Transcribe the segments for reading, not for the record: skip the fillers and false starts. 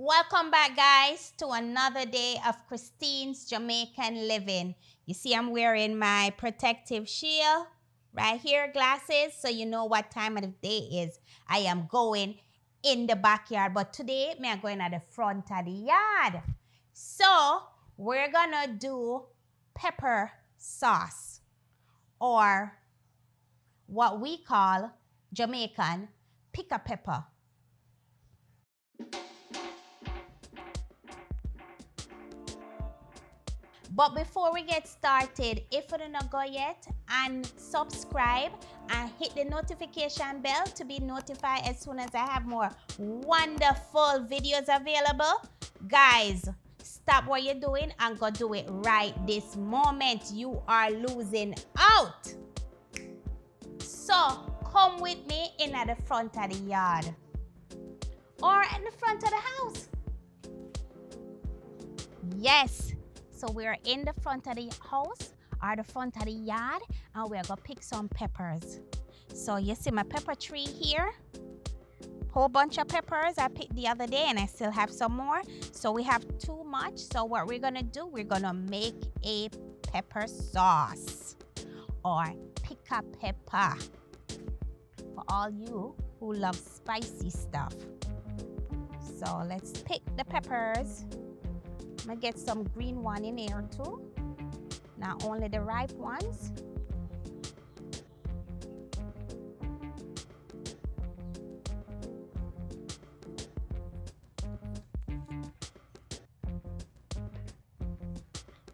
Welcome back, guys, to another day of Christine's Jamaican living. You see, I'm wearing my protective shield right here, glasses, so you know what time of the day is. I am going in the backyard, but today, I'm going at the front of the yard. So, we're gonna do pepper sauce, or what we call Jamaican Pickapeppa. But before we get started, if you don't go yet, and subscribe and hit the notification bell to be notified as soon as I have more wonderful videos available. Guys, stop what you're doing and go do it right this moment. You are losing out. So come with me in at the front of the yard or in the front of the house. Yes. So we're in the front of the house or the front of the yard, and we're gonna pick some peppers. So you see my pepper tree here. Whole bunch of peppers I picked the other day, and I still have some more. So we have too much. So what we're gonna do, we're gonna make a pepper sauce or Pickapeppa for all you who love spicy stuff. So let's pick the peppers. I'm gonna get some green one in here too. Not only the ripe ones.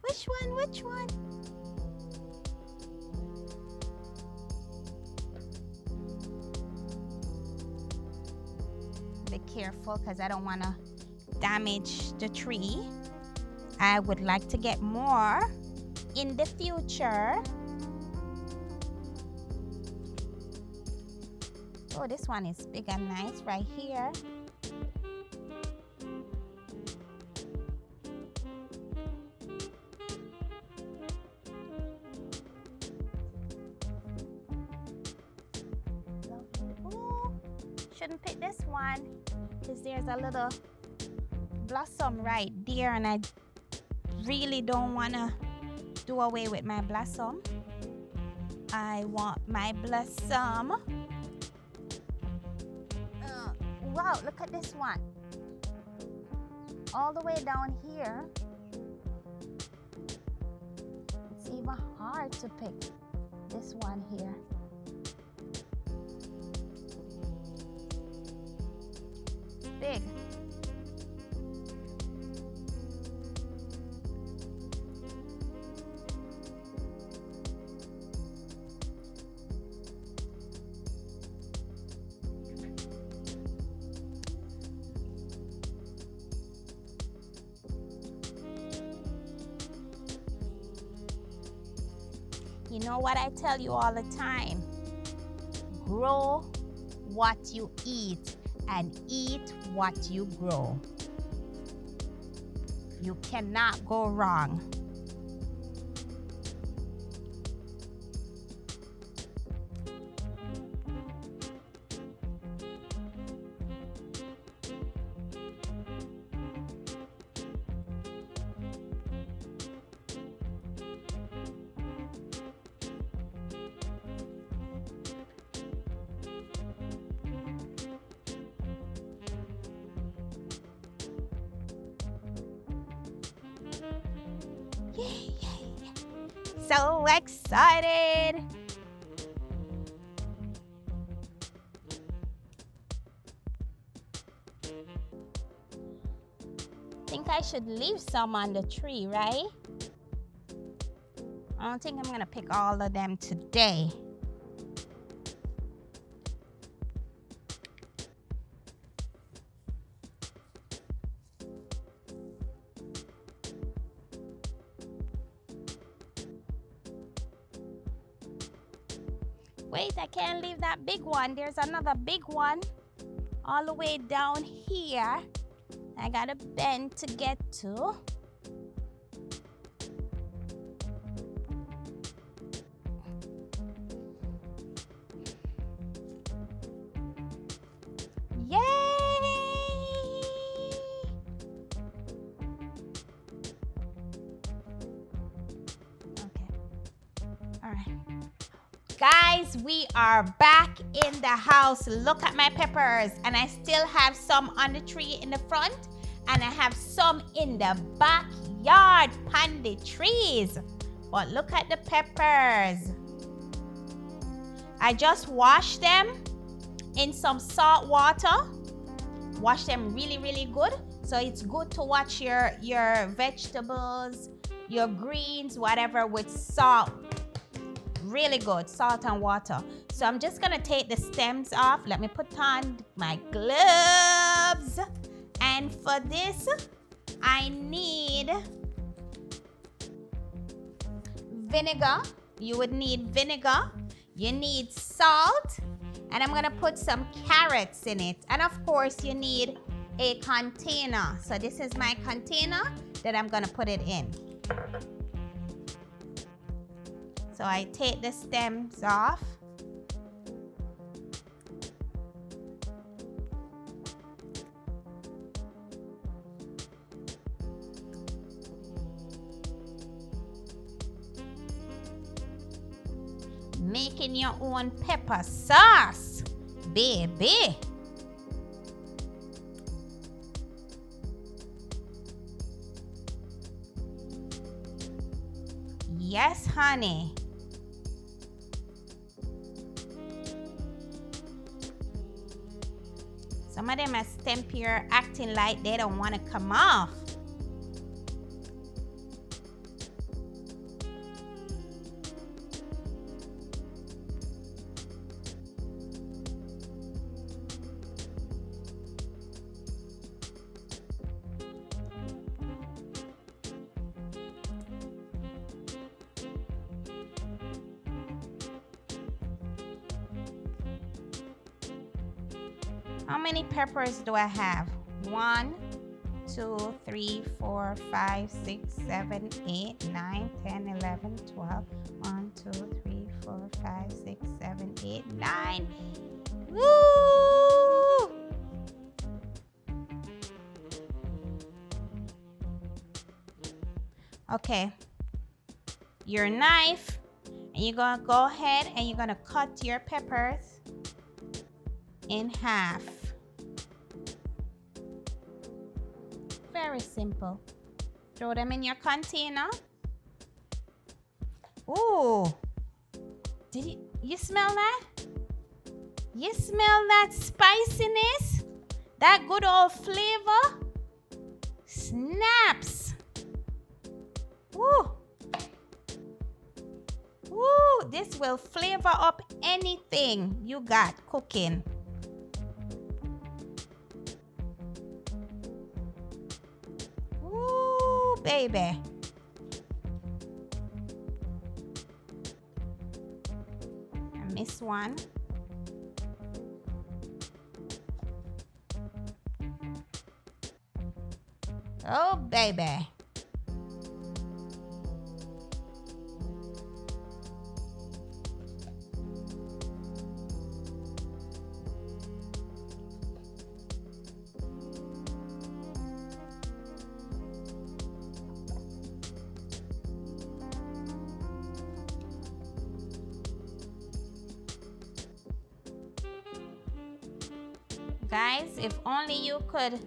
Which one? Which one? Be careful because I don't want to damage the tree. I would like to get more in the future. Oh, this one is big and nice right here. Ooh, shouldn't pick this one because there's a little blossom right there, and I really don't want to do away with my blossom. I want my blossom. Wow, look at this one. All the way down here. It's even hard to pick this one here. It's big. You know what I tell you all the time? Grow what you eat and eat what you grow. You cannot go wrong. Yay, yay. So excited. Think I should leave some on the tree, right? I don't think I'm gonna pick all of them today. Wait, I can't leave that big one. There's another big one all the way down here. I gotta bend to get to. Yay! All right. Guys, we are back in the house. Look at my peppers. And I still have some on the tree in the front. And I have some in the backyard on the trees. But look at the peppers. I just washed them in some salt water. Wash them really, really good. So it's good to wash your vegetables, your greens, whatever, with salt. Really good, salt and water. So I'm just gonna take the stems off. Let me put on my gloves. And for this, I need vinegar. You would need vinegar. You need salt. And I'm gonna put some carrots in it. And of course, you need a container. So this is my container that I'm gonna put it in. So I take the stems off. Making your own pepper sauce, baby. Yes, honey. Some of them are stemp here acting like they don't want to come off. How many peppers do I have? 1, 2, 3, 4, 5, 6, 7, 8, 9, 10, 11, 12. 1, 2, 3, 4, 5, 6, 7, 8, 9. Woo! Okay. Your knife, and you're gonna go ahead and you're gonna cut your peppers in half. Very simple. Throw them in your container. Ooh. You smell that? You smell that spiciness? That good old flavor? Snaps. Ooh. Ooh, this will flavor up anything you got cooking. Baby. I missed one. Oh, baby. Guys, if only you could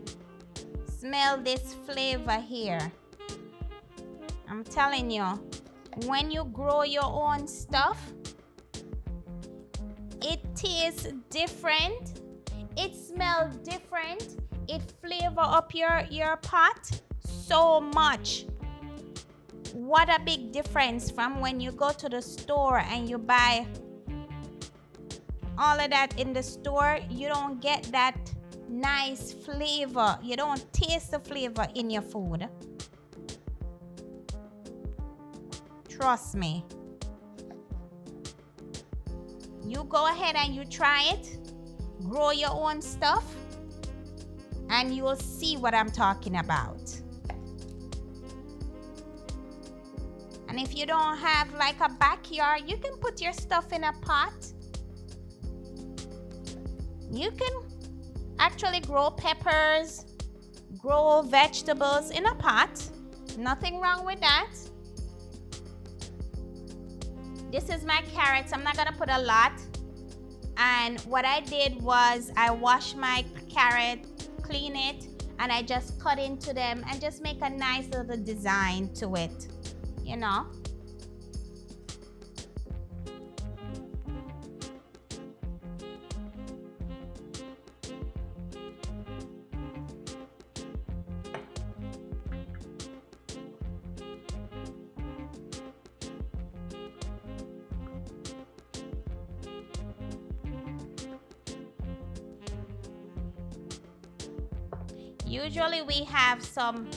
smell this flavor here. I'm telling you, when you grow your own stuff, it tastes different, it smells different, it flavor up your pot so much. What a big difference from when you go to the store and you buy all of that in the store. You don't get that nice flavor. You don't taste the flavor in your food. Trust me. You go ahead and you try it. Grow your own stuff. And you will see what I'm talking about. And if you don't have like a backyard, you can put your stuff in a pot. You can actually grow peppers, grow vegetables in a pot. Nothing wrong with that. This is my carrots. I'm not gonna put a lot. And what I did was I washed my carrot, clean it, and I just cut into them and just make a nice little design to it, you know. Usually we have some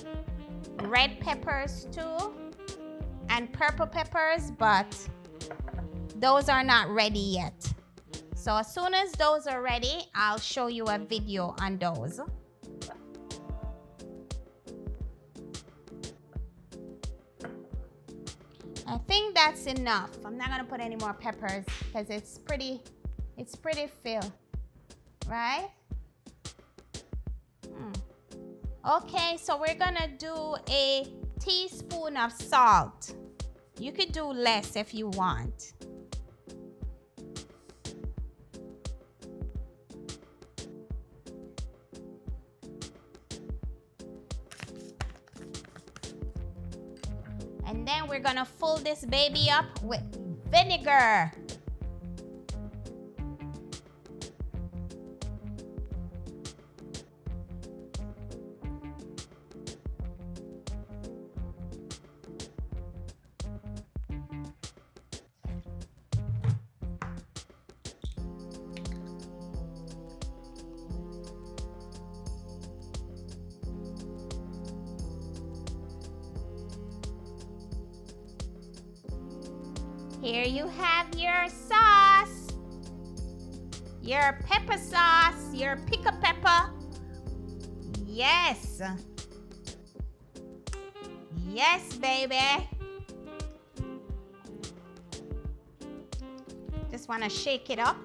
red peppers too and purple peppers, but those are not ready yet. So as soon as those are ready, I'll show you a video on those. I think that's enough. I'm not gonna put any more peppers because it's pretty filled, right? Okay, so we're gonna do a teaspoon of salt. You could do less if you want. And then we're gonna fill this baby up with vinegar. Here you have your sauce, your pepper sauce, your Pickapeppa. Yes. Yes, baby. Just want to shake it up.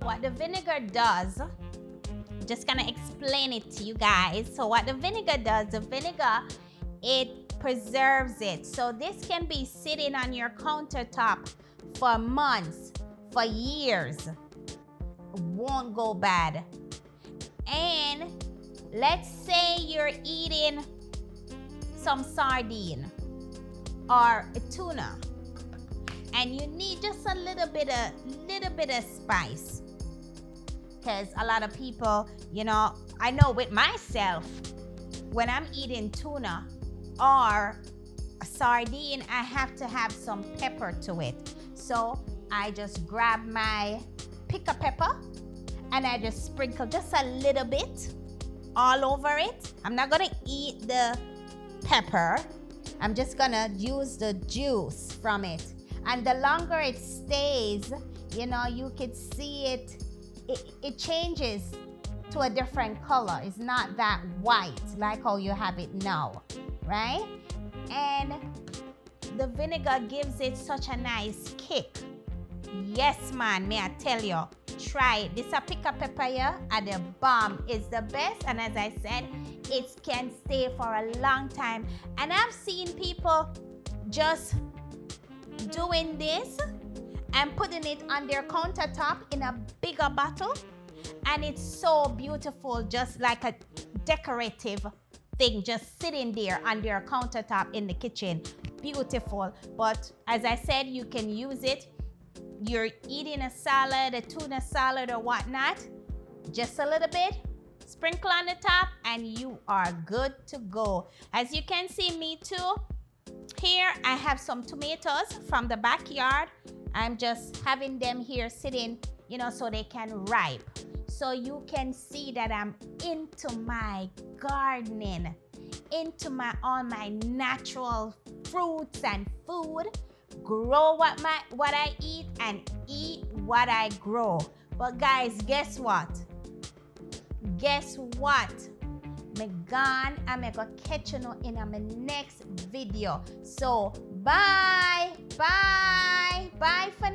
What the vinegar does, just gonna explain it to you guys. So what the vinegar does, the vinegar, it preserves it. So this can be sitting on your countertop for months, for years. Won't go bad. And let's say you're eating some sardine or a tuna, and you need just a little bit of spice. Because a lot of people, you know, I know with myself, when I'm eating tuna or a sardine, I have to have some pepper to it. So I just grab my Pickapeppa and I just sprinkle just a little bit all over it. I'm not gonna eat the pepper. I'm just gonna use the juice from it. And the longer it stays, you know, you could see it changes to a different color. It's not that white like how you have it now, right? And the vinegar gives it such a nice kick. Yes, man, may I tell you, try it. This a Pickapeppa here at the bomb is the best, and as I said, it can stay for a long time. And I've seen people just doing this and putting it on their countertop in a bigger bottle, and it's so beautiful, just like a decorative thing just sitting there on their countertop in the kitchen. Beautiful. But as I said, you can use it. You're eating a salad, a tuna salad or whatnot, just a little bit, sprinkle on the top, and you are good to go. As you can see, me too, here I have some tomatoes from the backyard. I'm just having them here sitting, you know, so they can ripe. So you can see that I'm into my gardening, into all my natural fruits and food. Grow what I eat and eat what I grow. But guys, guess what? Guess what? Me gone and me go catch you now in my next video. So bye, bye, bye for